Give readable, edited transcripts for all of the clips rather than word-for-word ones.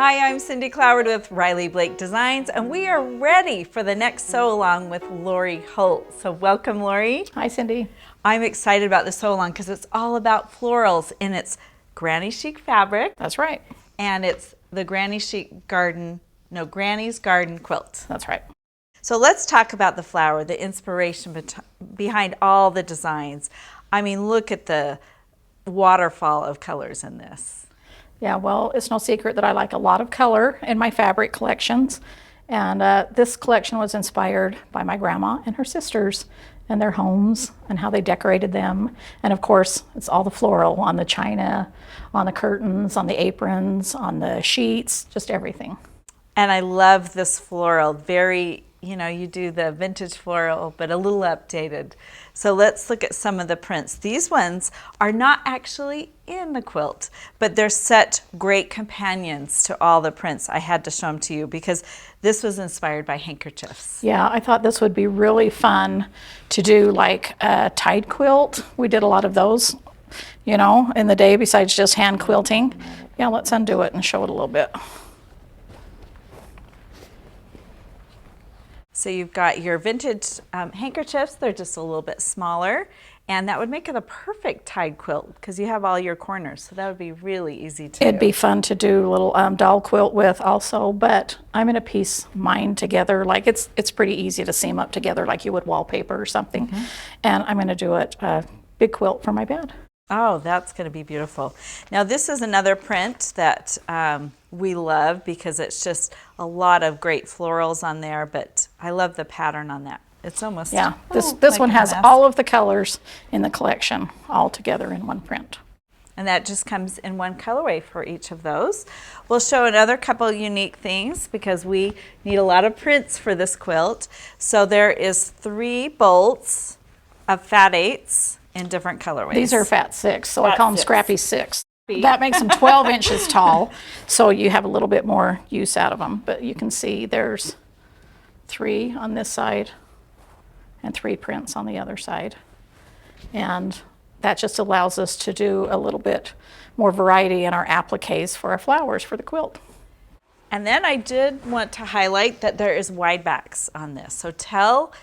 Hi, I'm Cindy Cloward with Riley Blake Designs, and we are ready for the next sew-along with Lori Holt. So welcome, Lori. Hi, Cindy. I'm excited about the sew-along because it's all about florals, and it's Granny Chic fabric. That's right. And it's the Granny's Garden quilt. That's right. So let's talk about the flower, the inspiration behind all the designs. I mean, look at the waterfall of colors in this. Yeah, well, it's no secret that I like a lot of color in my fabric collections. And this collection was inspired by my grandma and her sisters and their homes and how they decorated them. And of course, it's all the floral on the china, on the curtains, on the aprons, on the sheets, just everything. And I love this floral, very, you do the vintage floral, but a little updated. So let's look at some of the prints. These ones are not actually in the quilt, but they're such great companions to all the prints. I had to show them to you because this was inspired by handkerchiefs. Yeah, I thought this would be really fun to do like a tied quilt. We did a lot of those, in the day besides just hand quilting. Yeah, let's undo it and show it a little bit. So you've got your vintage handkerchiefs. They're just a little bit smaller, and that would make it a perfect tied quilt because you have all your corners. So that would be really easy to do. It'd be fun to do a little doll quilt with also, but I'm going to piece mine together. Like it's pretty easy to seam up together like you would wallpaper or something. Mm-hmm. And I'm going to do it a big quilt for my bed. Oh, that's going to be beautiful. Now this is another print that we love because it's just a lot of great florals on there, but I love the pattern on that. It's almost... Yeah, this one has all of the colors in the collection all together in one print. And that just comes in one colorway for each of those. We'll show another couple unique things because we need a lot of prints for this quilt. So there is 3 bolts of fat 8s in different colorways. These are fat 6, so I call them Scrappy 6. That makes them 12 inches tall, so you have a little bit more use out of them. But you can see there's 3 on this side and 3 prints on the other side. And that just allows us to do a little bit more variety in our appliques for our flowers for the quilt. And then I did want to highlight that there is wide backs on this. So tell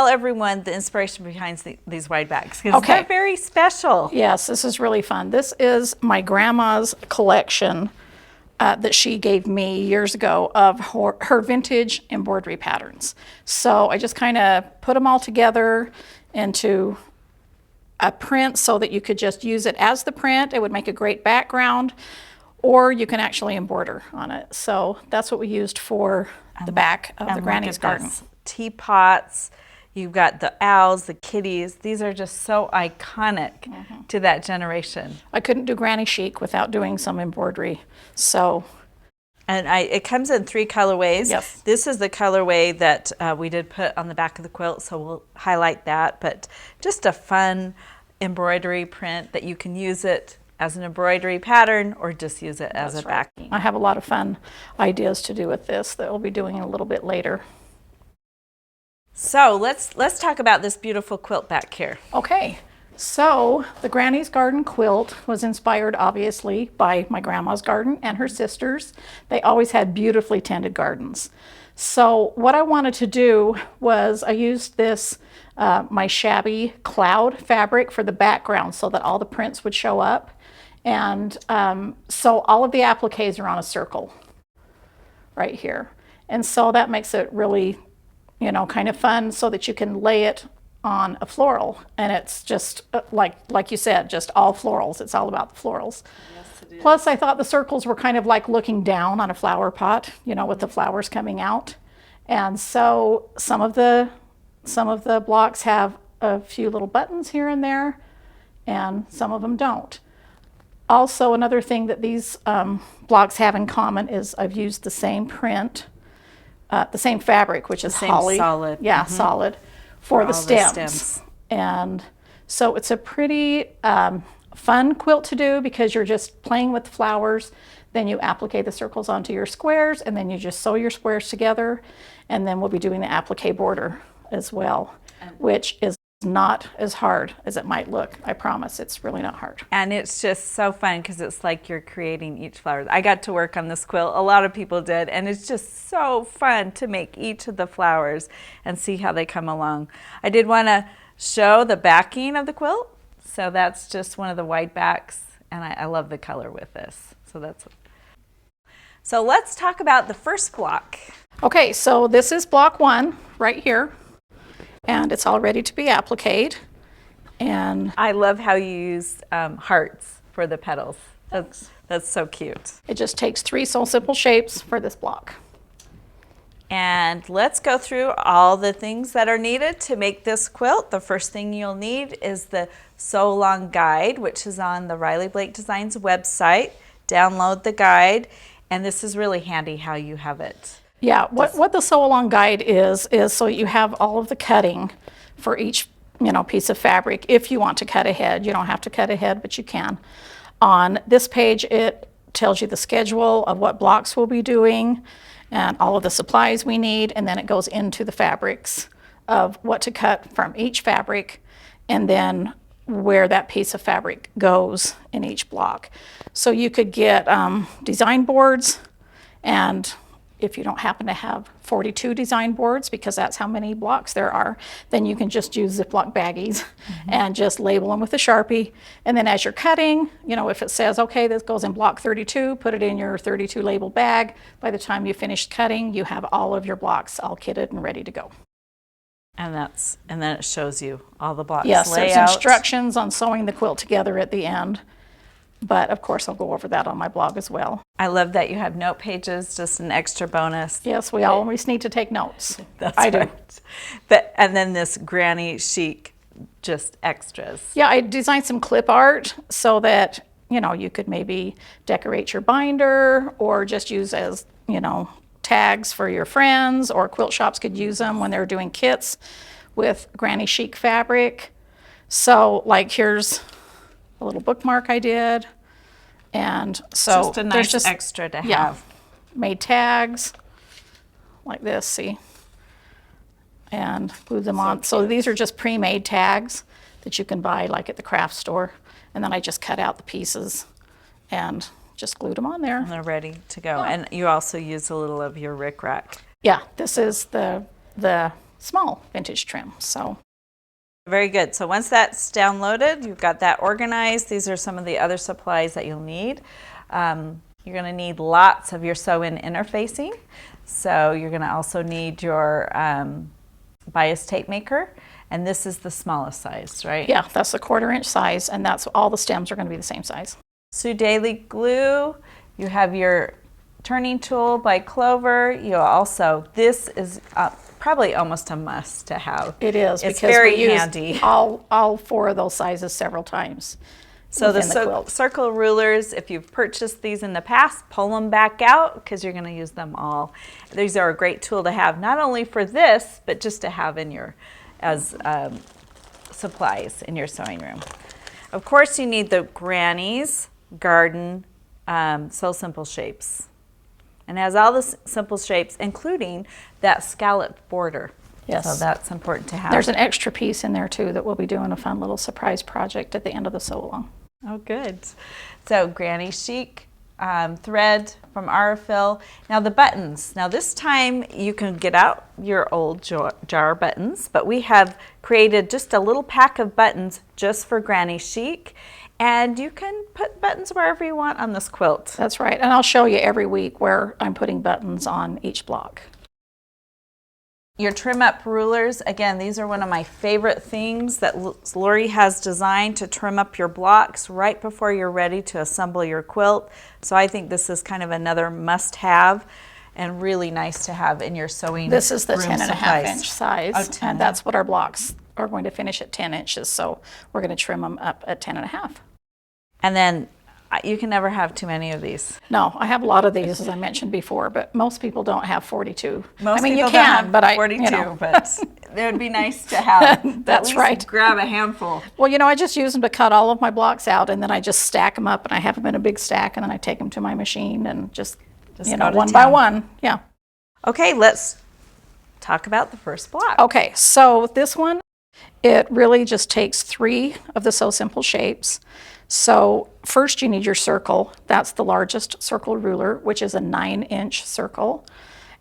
everyone the inspiration behind these wide backs because they're very special. Yes, this is really fun. This is my grandma's collection that she gave me years ago of her vintage embroidery patterns. So I just kind of put them all together into a print so that you could just use it as the print. It would make a great background, or you can actually embroider on it. So that's what we used for the back of the Granny's Garden. Teapots. You've got the owls, the kitties. These are just so iconic to that generation. I couldn't do Granny Chic without doing some embroidery. So, and it comes in 3 colorways. Yes. This is the colorway that we did put on the back of the quilt, so we'll highlight that. But just a fun embroidery print that you can use it as an embroidery pattern or just use it as a backing. I have a lot of fun ideas to do with this that we'll be doing a little bit later. So let's talk about this beautiful quilt back here. Okay, so the Granny's Garden quilt was inspired obviously by my grandma's garden and her sisters. They always had beautifully tended gardens. So what I wanted to do was I used this my shabby Cloud fabric for the background so that all the prints would show up. And so all of the appliques are on a circle right here. And so that makes it really kind of fun so that you can lay it on a floral. And it's just like you said, just all florals. It's all about the florals. Yes, it is. Plus I thought the circles were kind of like looking down on a flower pot, with the flowers coming out. And so some of the blocks have a few little buttons here and there, and some of them don't. Also, another thing that these blocks have in common is I've used the same print, the same fabric, which is holly. Solid. Yeah, solid for the stems. And so it's a pretty fun quilt to do because you're just playing with the flowers. Then you applique the circles onto your squares, and then you just sew your squares together. And then we'll be doing the applique border as well, which is not as hard as it might look. I promise, it's really not hard. And it's just so fun because it's like you're creating each flower. I got to work on this quilt. A lot of people did. And it's just so fun to make each of the flowers and see how they come along. I did want to show the backing of the quilt. So that's just one of the white backs. And I love the color with this. So let's talk about the first block. Okay, so this is block 1 right here. And it's all ready to be appliqued. And I love how you use hearts for the petals. That's so cute. it just takes 3 Sew Simple shapes for this block. And let's go through all the things that are needed to make this quilt. The first thing you'll need is the Sew Along Guide, which is on the Riley Blake Designs website. Download the guide, and this is really handy how you have it. Yeah, what the Sew Along Guide is so you have all of the cutting for each piece of fabric. If you want to cut ahead, you don't have to cut ahead, but you can. On this page, it tells you the schedule of what blocks we'll be doing and all of the supplies we need, and then it goes into the fabrics of what to cut from each fabric and then where that piece of fabric goes in each block. So you could get design boards, and if you don't happen to have 42 design boards, because that's how many blocks there are, then you can just use Ziploc baggies and just label them with a Sharpie. And then as you're cutting, if it says, okay, this goes in block 32, put it in your 32 label bag. By the time you finish cutting, you have all of your blocks all kitted and ready to go. And then it shows you all the blocks. Yes, layout. there's instructions on sewing the quilt together at the end. But of course, I'll go over that on my blog as well. I love that you have note pages, just an extra bonus. Yes, we always need to take notes. I do. And then this Granny Chic, just extras. Yeah, I designed some clip art so that, you could maybe decorate your binder or just use as, tags for your friends, or quilt shops could use them when they're doing kits with Granny Chic fabric. So like here's a little bookmark I did. And so just a nice extra to have. Made tags like this, see? And glued them on. So these are just pre-made tags that you can buy like at the craft store. And then I just cut out the pieces and just glued them on there. And they're ready to go. And you also use a little of your rickrack. Yeah, this is the small vintage trim, so. Very good. So once that's downloaded, you've got that organized. These are some of the other supplies that you'll need. You're going to need lots of your sew-in interfacing. So you're going to also need your bias tape maker. And this is the smallest size, right? Yeah, that's the 1/4 inch size, and that's all the stems are going to be the same size. Daily glue. You have your turning tool by Cloward. You also, this is probably almost a must to have. It is, it's because very we handy. Used all 4 of those sizes several times. So the quilt. circle rulers, if you've purchased these in the past, pull them back out because you're going to use them all. These are a great tool to have, not only for this, but just to have in your as supplies in your sewing room. Of course, you need the Granny's Garden Sew Simple shapes. And it has all the simple shapes, including that scalloped border. Yes. So that's important to have. There's an extra piece in there too that we'll be doing a fun little surprise project at the end of the sew along. Oh, good. So Granny Chic thread from Aurifil. Now the buttons. Now this time you can get out your old jar buttons, but we have created just a little pack of buttons just for Granny Chic. And you can put buttons wherever you want on this quilt. That's right. And I'll show you every week where I'm putting buttons on each block. Your trim up rulers, again, these are one of my favorite things that Lori has designed to trim up your blocks right before you're ready to assemble your quilt. So I think this is kind of another must have and really nice to have in your sewing room. This is the room 10 and a half inch supplies. size, and that's what our blocks are going to finish at 10 inches. So we're going to trim them up at 10 and a half. And then you can never have too many of these. No, I have a lot of these, as I mentioned before, but most people don't have 42. Most I mean, people you can, don't have but 42, but it would be nice to have. That's at least right. Grab a handful. Well, I just use them to cut all of my blocks out, and then I just stack them up, and I have them in a big stack, and then I take them to my machine and just go to one by town. one. Yeah. Okay, let's talk about the first block. Okay, so this one It really just takes 3 of the So Simple shapes. So first you need your circle. That's the largest circle ruler, which is a 9-inch circle.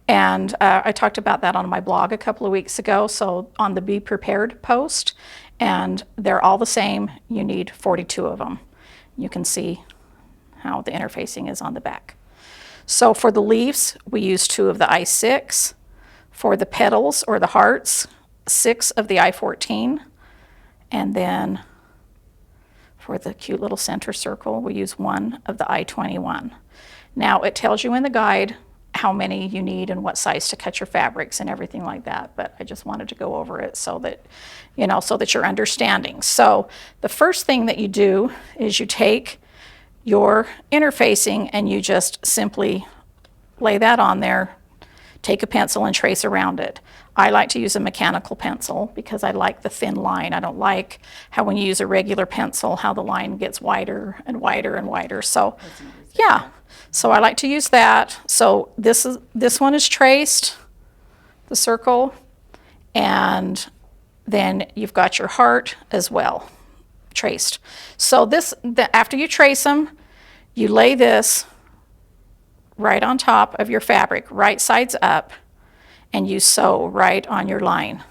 And I talked about that on my blog a couple of weeks ago, so on the Be Prepared post. And they're all the same. You need 42 of them. You can see how the interfacing is on the back. So for the leaves, we use 2 of the I-6. For the petals or the hearts, 6 of the I-14. And then for the cute little center circle, we use 1 of the I-21. Now it tells you in the guide how many you need and what size to cut your fabrics and everything like that, but I just wanted to go over it so that, you know, so that you're understanding. So the first thing that you do is you take your interfacing and you just simply lay that on there, take a pencil and trace around it. I like to use a mechanical pencil because I like the thin line. I don't like how when you use a regular pencil, how the line gets wider and wider and wider. So yeah, so I like to use that. So this one is traced, the circle, and then you've got your heart as well, traced. So after you trace them, you lay this right on top of your fabric, right sides up, and you sew right on your line.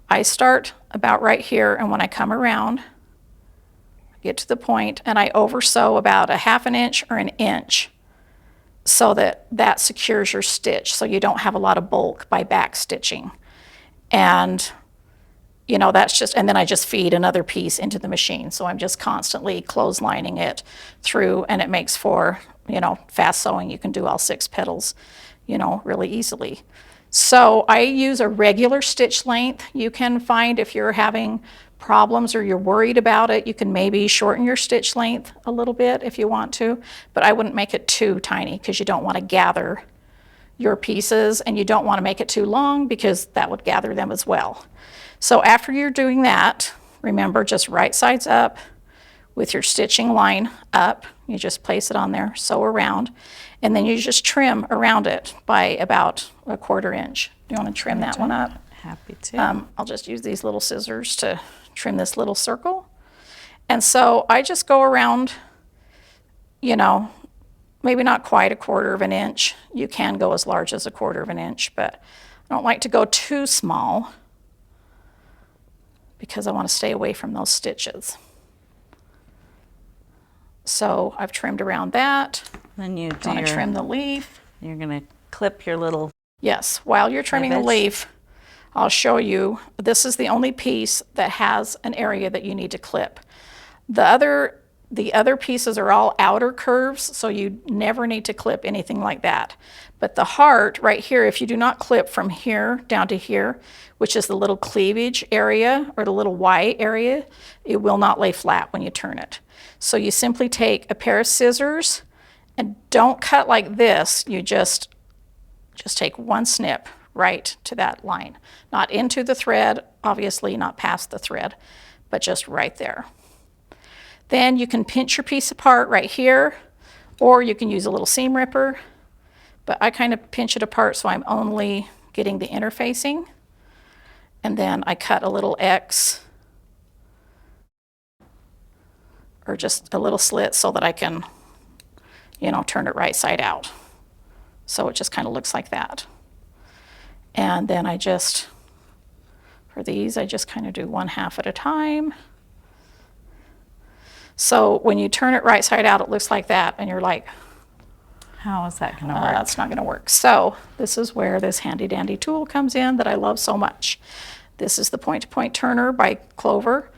I start about right here, and when I come around, I get to the point and I over sew about a 1/2 inch or an inch so that secures your stitch so you don't have a lot of bulk by back stitching. And you know, that's just, and then I just feed another piece into the machine. So I'm just constantly clotheslining it through, and it makes for, you know, fast sewing. You can do all 6 petals, you know, really easily. So I use a regular stitch length. You can find if you're having problems or you're worried about it, you can maybe shorten your stitch length a little bit if you want to, but I wouldn't make it too tiny because you don't want to gather your pieces, and you don't want to make it too long because that would gather them as well. So after you're doing that, remember just right sides up with your stitching line up. You just place it on there, sew around, and then you just trim around it by about a 1/4 inch. Do you want to trim that one up? Happy to. I'll just use these little scissors to trim this little circle. And so I just go around, you know, maybe not quite a 1/4 inch. You can go as large as a 1/4 inch, but I don't like to go too small because I want to stay away from those stitches. So I've trimmed around that. Then you do Want to trim the leaf. You're going to clip your little. Yes, while you're trimming the leaf, I'll show you, this is the only piece that has an area that you need to clip. The other pieces are all outer curves, so you never need to clip anything like that. But the heart right here, if you do not clip from here down to here, which is the little cleavage area or the little Y area, it will not lay flat when you turn it. So you simply take a pair of scissors and don't cut like this. You just take one snip right to that line. Not into the thread, obviously not past the thread, but just right there. Then you can pinch your piece apart right here, or you can use a little seam ripper, but I kind of pinch it apart so I'm only getting the interfacing. And then I cut a little X or just a little slit so that I can, you know, turn it right side out. So it just kind of looks like that. And then I just, for these, I just kind of do 1/2 at a time. So when you turn it right side out, it looks like that, and you're like, How is that going to work? that's not going to work. So this is where this handy dandy tool comes in that I love so much. This is the point-to-point turner by Cloward.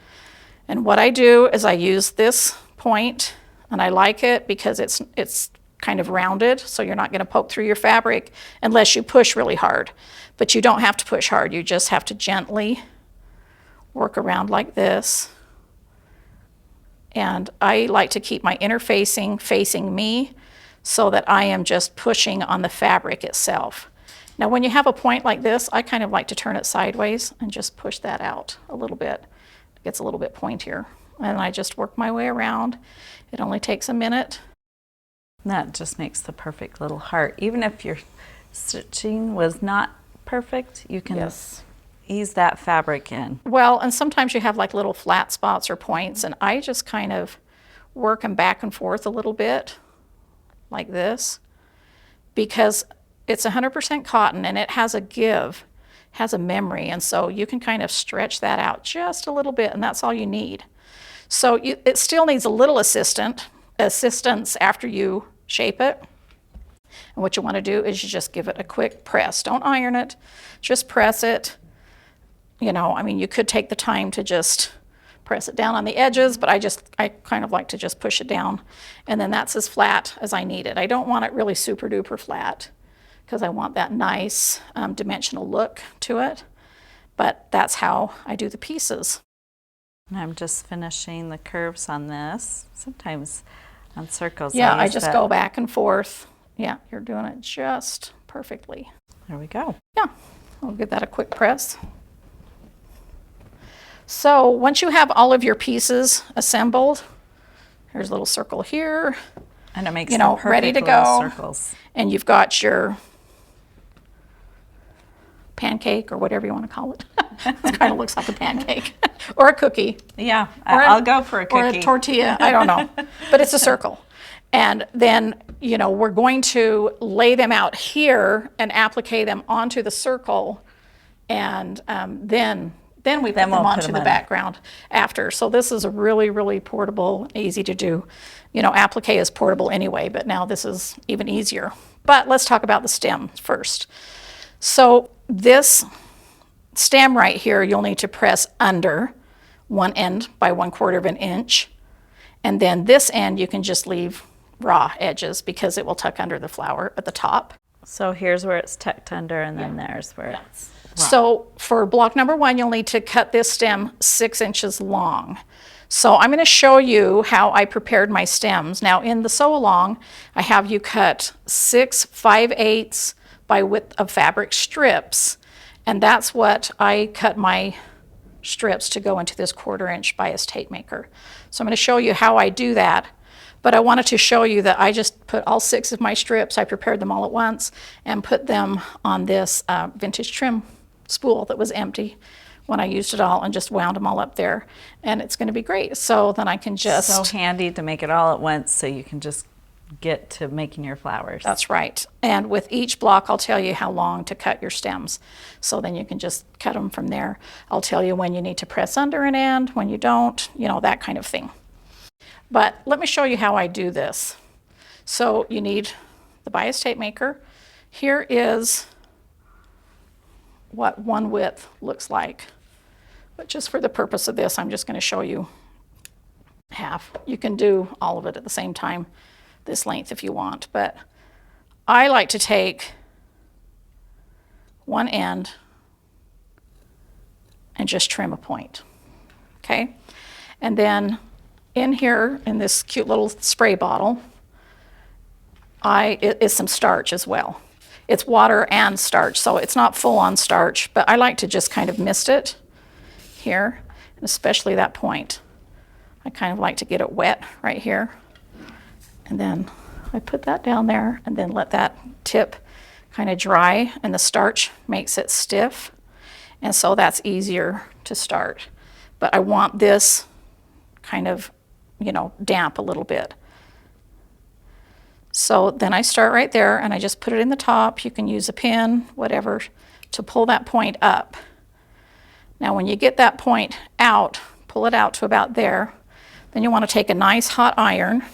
And what I do is I use this point, and I like it because it's kind of rounded, so you're not going to poke through your fabric unless you push really hard. But you don't have to push hard. You just have to gently work around like this. And I like to keep my interfacing facing me so that I am just pushing on the fabric itself. Now when you have a point like this, I kind of like to turn it sideways and just push that out a little bit. It gets a little bit pointier. And I just work my way around. It only takes a minute. That just makes the perfect little heart. Even if your stitching was not perfect, you can ease that fabric in. Well, and sometimes you have like little flat spots or points, and I just kind of work them back and forth a little bit like this, because it's 100% cotton and it has a give, has a memory, and so you can kind of stretch that out just a little bit, and that's all you need. So it still needs a little assistance after you shape it. And what you want to do is you just give it a quick press. Don't iron it, just press it. You know, I mean, you could take the time to just press it down on the edges, but I kind of like to just push it down, and then that's as flat as I need it. I don't want it really super duper flat because I want that nice dimensional look to it, but that's how I do the pieces. And I'm just finishing the curves on this. Sometimes on circles. Yeah, I just go back and forth. Yeah, you're doing it just perfectly. There we go. Yeah, I'll give that a quick press. So once you have all of your pieces assembled, here's a little circle here. And it makes them ready to go. Circles. And you've got your pancake or whatever you want to call it. It kind of looks like a pancake or a cookie. Yeah, I'll go for a cookie. Or a tortilla, I don't know. But it's a circle. And then, you know, we're going to lay them out here and applique them onto the circle, and then we put them onto the background after. So this is a really, really portable, easy to do. You know, applique is portable anyway, but now this is even easier. But let's talk about the stem first. So this stem right here, you'll need to press under one end by 1/4 of an inch. And then this end, you can just leave raw edges because it will tuck under the flower at the top. So here's where it's tucked under, and then there's where it's raw. So for block number 1, you'll need to cut this stem 6 inches long. So I'm going to show you how I prepared my stems. Now in the sew along, I have you cut 6 5/8 by width of fabric strips, and that's what I cut my strips to go into this 1/4 inch bias tape maker. So I'm going to show you how I do that. But I wanted to show you that I just put all 6 of my strips, I prepared them all at once, and put them on this vintage trim spool that was empty when I used it all, and just wound them all up there. And it's going to be great. So then I can just... So handy to make it all at once so you can just get to making your flowers. That's right. And with each block, I'll tell you how long to cut your stems. So then you can just cut them from there. I'll tell you when you need to press under an end, when you don't, you know, that kind of thing. But let me show you how I do this. So you need the bias tape maker. Here is what one width looks like. But just for the purpose of this, I'm just going to show you half. You can do all of it at the same time, this length if you want. But I like to take one end and just trim a point. Okay? And then in here, in this cute little spray bottle, it is some starch as well. It's water and starch, so it's not full on starch, but I like to just kind of mist it here, and especially that point. I kind of like to get it wet right here. And then I put that down there and then let that tip kind of dry, and the starch makes it stiff, and so that's easier to start. But I want this kind of, you know, damp a little bit. So then I start right there and I just put it in the top. You can use a pin, whatever, to pull that point up. Now when you get that point out, pull it out to about there, then you want to take a nice hot iron.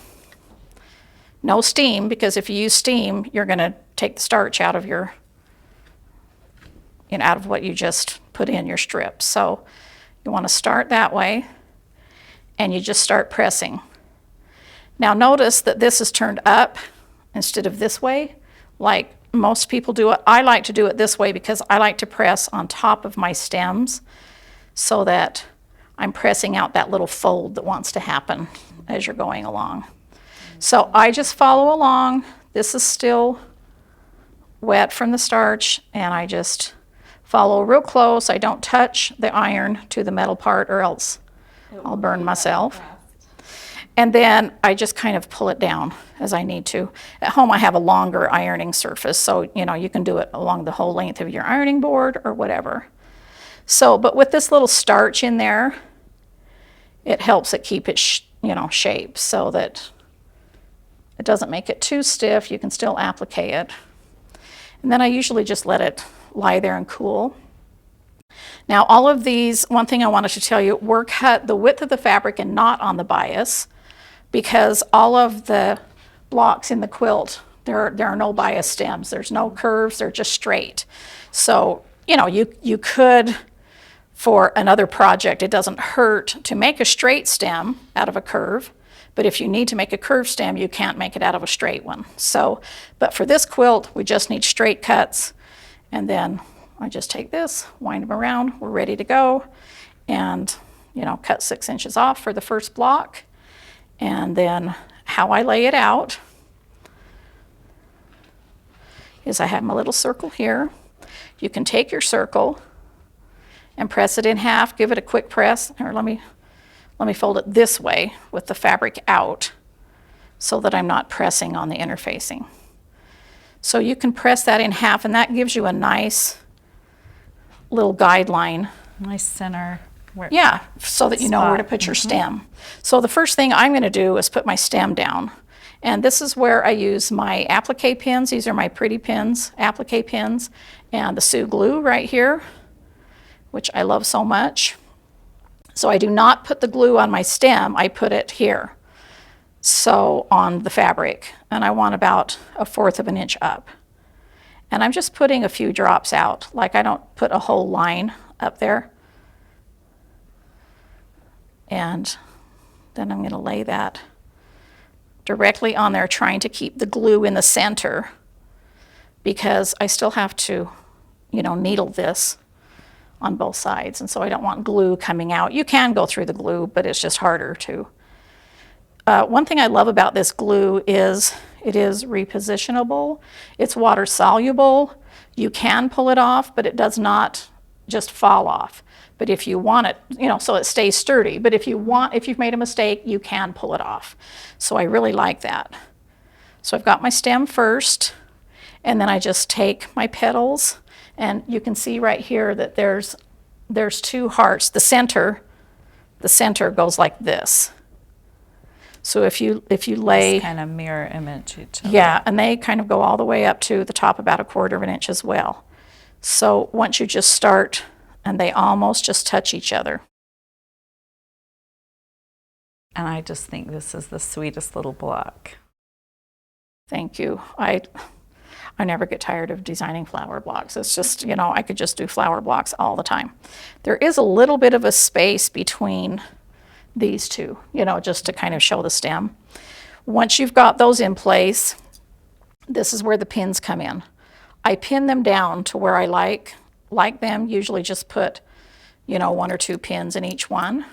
No steam, because if you use steam, you're going to take the starch out of your, you know, out of what you just put in your strips. So you want to start that way, and you just start pressing. Now notice that this is turned up instead of this way, like most people do it. I like to do it this way because I like to press on top of my stems so that I'm pressing out that little fold that wants to happen as you're going along. So I just follow along. This is still wet from the starch, and I just follow real close. I don't touch the iron to the metal part, or else I'll burn myself. And then I just kind of pull it down as I need to. At home I have a longer ironing surface, so you know, you can do it along the whole length of your ironing board or whatever. So, but with this little starch in there, it helps it keep its, shape so that it doesn't make it too stiff. You can still applique it. And then I usually just let it lie there and cool. Now all of these, one thing I wanted to tell you, were cut the width of the fabric and not on the bias, because all of the blocks in the quilt, there are no bias stems. There's no curves, they're just straight. So, you could, for another project, it doesn't hurt to make a straight stem out of a curve, but if you need to make a curved stem, you can't make it out of a straight one. So, but for this quilt, we just need straight cuts, and then I just take this, wind them around, we're ready to go, and cut 6 inches off for the first block. And then how I lay it out is I have my little circle here. You can take your circle and press it in half, give it a quick press, or let me fold it this way with the fabric out so that I'm not pressing on the interfacing. So you can press that in half, and that gives you a nice little guideline. Nice center. Yeah, so that you know where to put your stem. So the first thing I'm going to do is put my stem down. And this is where I use my applique pins. These are my pretty pins, applique pins, and the Sue glue right here, which I love so much. So I do not put the glue on my stem, I put it here. So on the fabric, and I want about 1/4 of an inch up. And I'm just putting a few drops out, like I don't put a whole line up there. And then I'm going to lay that directly on there, trying to keep the glue in the center, because I still have to, needle this on both sides, and so I don't want glue coming out. You can go through the glue, but it's just harder to. One thing I love about this glue is it is repositionable. It's water soluble. You can pull it off, but it does not just fall off. But if you want it, so it stays sturdy. But if you've made a mistake, you can pull it off. So I really like that. So I've got my stem first, and then I just take my petals, and you can see right here that there's 2 hearts. The center goes like this. So if you lay, just kind of mirror image each other. yeah, and they kind of go all the way up to the top, about 1/4 of an inch as well. So once you just start, and they almost just touch each other. And I just think this is the sweetest little block. Thank you. I never get tired of designing flower blocks. It's just, I could just do flower blocks all the time. There is a little bit of a space between these two, just to kind of show the stem. Once you've got those in place, this is where the pins come in. I pin them down to where I like them, usually just put, 1 or 2 pins in each one.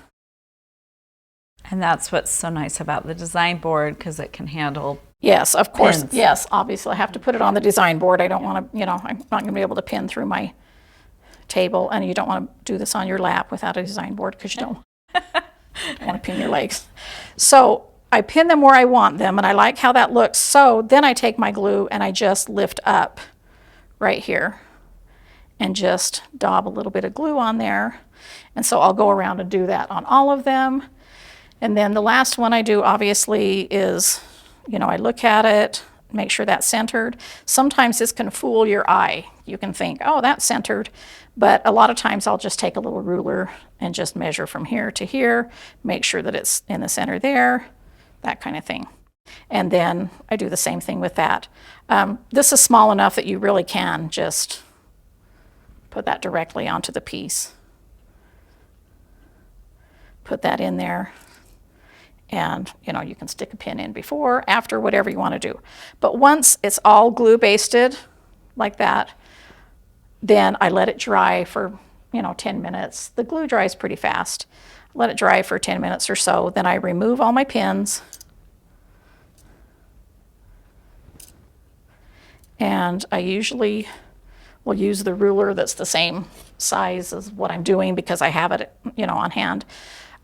And that's what's so nice about the design board, because it can handle Yes, of course. pins. Yes, obviously I have to put it on the design board. I don't want to, I'm not going to be able to pin through my table, and you don't want to do this on your lap without a design board, because you don't want to pin your legs. So I pin them where I want them, and I like how that looks. So then I take my glue and I just lift up right here and just daub a little bit of glue on there. And so I'll go around and do that on all of them. And then the last one I do, obviously, is, I look at it, make sure that's centered. Sometimes this can fool your eye. You can think, oh, that's centered. But a lot of times I'll just take a little ruler and just measure from here to here, make sure that it's in the center there, that kind of thing. And then I do the same thing with that. This is small enough that you really can just put that directly onto the piece. Put that in there. And, you can stick a pin in before, after, whatever you want to do. But once it's all glue basted like that, then I let it dry for, 10 minutes. The glue dries pretty fast. Let it dry for 10 minutes or so. Then I remove all my pins. And I usually will use the ruler that's the same size as what I'm doing, because I have it, on hand.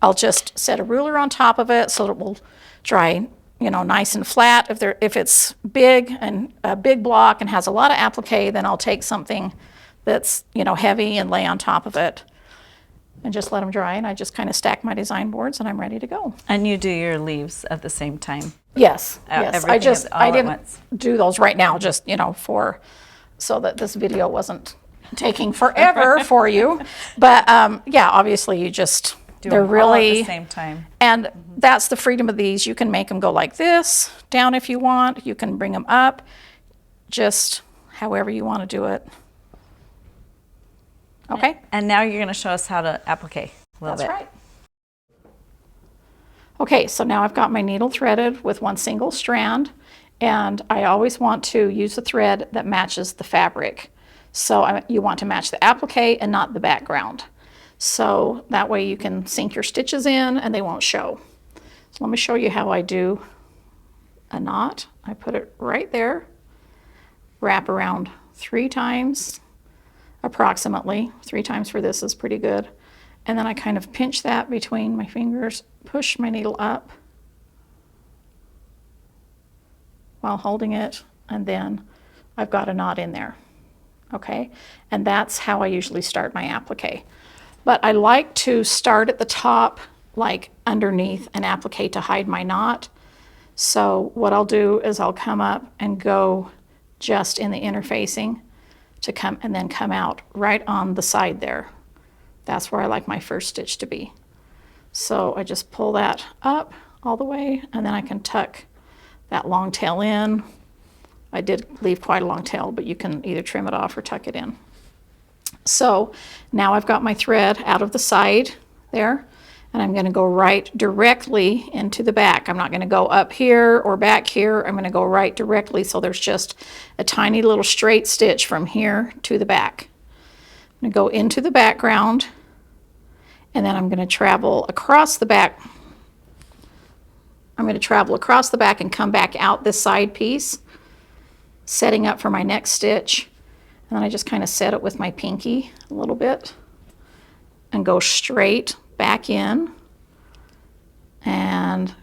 I'll just set a ruler on top of it so that it will dry, nice and flat. If it's big and a big block and has a lot of applique, then I'll take something that's, heavy and lay on top of it. and just let them dry. And I just kind of stack my design boards and I'm ready to go. And you do your leaves at the same time? Yes, yes. Everything all I at didn't once. do those right now, just, so that this video wasn't taking forever for you. But yeah, obviously you just, Do they're them all really, at the same time. and that's the freedom of these. You can make them go like this, down if you want. You can bring them up, just however you want to do it. Okay? And now you're going to show us how to applique a little That's bit. right. Okay, so now I've got my needle threaded with one single strand, and I always want to use a thread that matches the fabric. So you want to match the applique and not the background. So that way you can sink your stitches in and they won't show. So let me show you how I do a knot. I put it right there, wrap around 3 times, approximately. 3 times for this is pretty good. And then I kind of pinch that between my fingers, push my needle up while holding it, and then I've got a knot in there. Okay, and that's how I usually start my applique. But I like to start at the top, like underneath an applique to hide my knot. So what I'll do is I'll come up and go just in the interfacing to come, and then come out right on the side there. That's where I like my first stitch to be. So I just pull that up all the way, and then I can tuck that long tail in. I did leave quite a long tail, but you can either trim it off or tuck it in. So now I've got my thread out of the side there, and I'm going to go right directly into the back. I'm not going to go up here or back here. I'm going to go right directly, so there's just a tiny little straight stitch from here to the back. I'm going to go into the background, and then I'm going to travel across the back. I'm going to travel across the back and come back out this side piece, setting up for my next stitch. And then I just kind of set it with my pinky a little bit and go straight back in and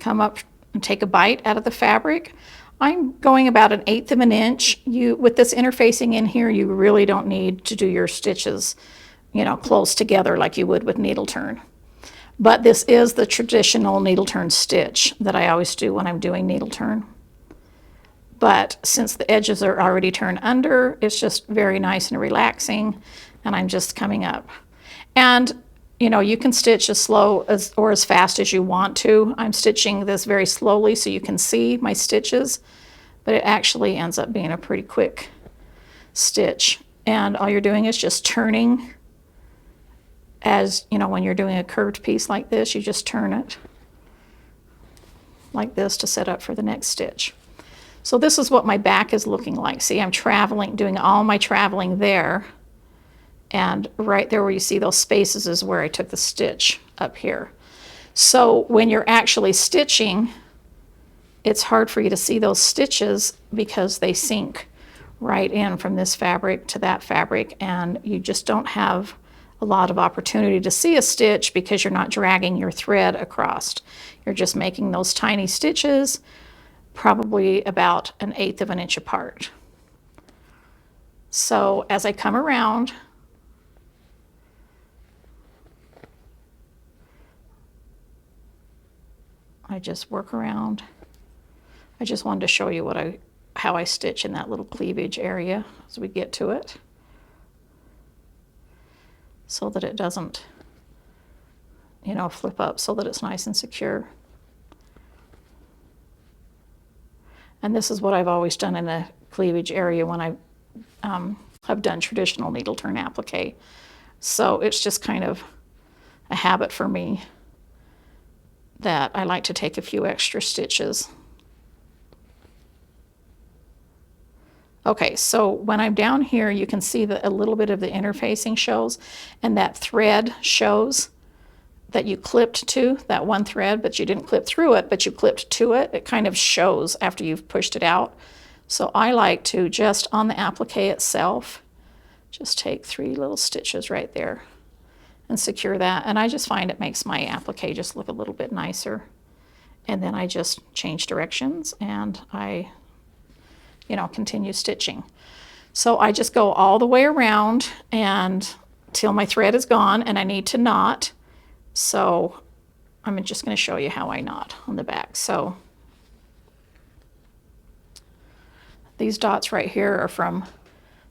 come up and take a bite out of the fabric. I'm going about 1/8 of an inch. With this interfacing in here, you really don't need to do your stitches, close together like you would with needle turn. But this is the traditional needle turn stitch that I always do when I'm doing needle turn. But since the edges are already turned under, it's just very nice and relaxing, and I'm just coming up. And you can stitch as slow or as fast as you want to. I'm stitching this very slowly so you can see my stitches, but it actually ends up being a pretty quick stitch. And all you're doing is just turning. As when you're doing a curved piece like this, you just turn it like this to set up for the next stitch. So this is what my back is looking like. See, I'm traveling, doing all my traveling there. And right there where you see those spaces is where I took the stitch up here. So when you're actually stitching, it's hard for you to see those stitches because they sink right in from this fabric to that fabric, and you just don't have a lot of opportunity to see a stitch because you're not dragging your thread across. You're just making those tiny stitches, probably about 1/8 of an inch apart. So as I come around, I just work around. I just wanted to show you how I stitch in that little cleavage area as we get to it, so that it doesn't, flip up, so that it's nice and secure. And this is what I've always done in the cleavage area when I have done traditional needle turn applique. So it's just kind of a habit for me that I like to take a few extra stitches. Okay, so when I'm down here, you can see that a little bit of the interfacing shows, and that thread shows that you clipped to, that one thread, but you didn't clip through it, but you clipped to it. It kind of shows after you've pushed it out. So I like to just on the applique itself, just take 3 little stitches right there and secure that. And I just find it makes my applique just look a little bit nicer. And then I just change directions and I, continue stitching. So I just go all the way around and till my thread is gone, and I need to knot. So I'm just going to show you how I knot on the back. So these dots right here are from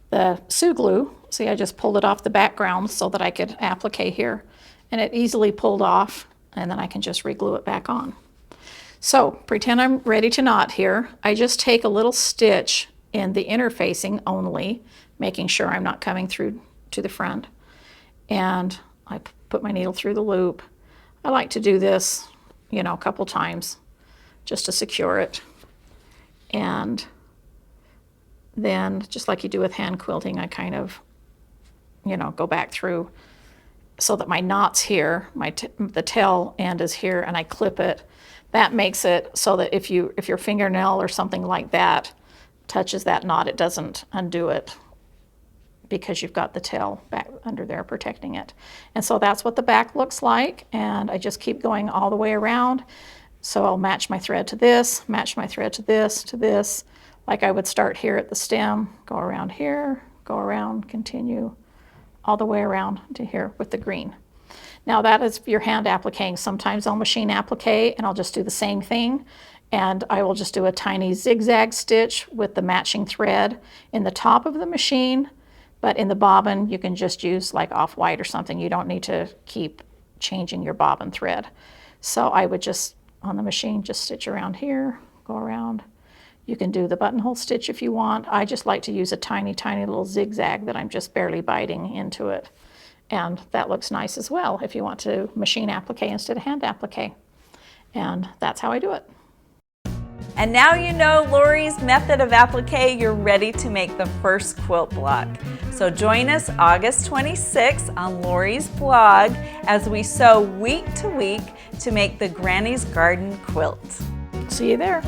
the Sue glue. See, I just pulled it off the background so that I could applique here, and it easily pulled off, and then I can just reglue it back on. So pretend I'm ready to knot here. I just take a little stitch in the interfacing only, making sure I'm not coming through to the front, and I put my needle through the loop. I like to do this, you know, a couple times just to secure it. And then, just like you do with hand quilting, I kind of, you know, go back through so that my knot's here, the tail end is here, and I clip it. That makes it so that if your fingernail or something like that touches that knot, it doesn't undo it, because you've got the tail back under there protecting it. And so that's what the back looks like, and I just keep going all the way around. So I'll match my thread to this, match my thread to this, like I would start here at the stem, go around here, go around, continue all the way around to here with the green. Now that is your hand appliquing. Sometimes I'll machine applique and I'll just do the same thing, and I will just do a tiny zigzag stitch with the matching thread in the top of the machine, but in the bobbin you can just use like off-white or something. You don't need to keep changing your bobbin thread. So I would just, on the machine, just stitch around here, go around. You can do the buttonhole stitch if you want. I just like to use a tiny, tiny little zigzag that I'm just barely biting into it. And that looks nice as well if you want to machine applique instead of hand applique. And that's how I do it. And now you know Lori's method of applique. You're ready to make the first quilt block. So join us August 26th on Lori's blog as we sew week to week to make the Granny's Garden quilt. See you there.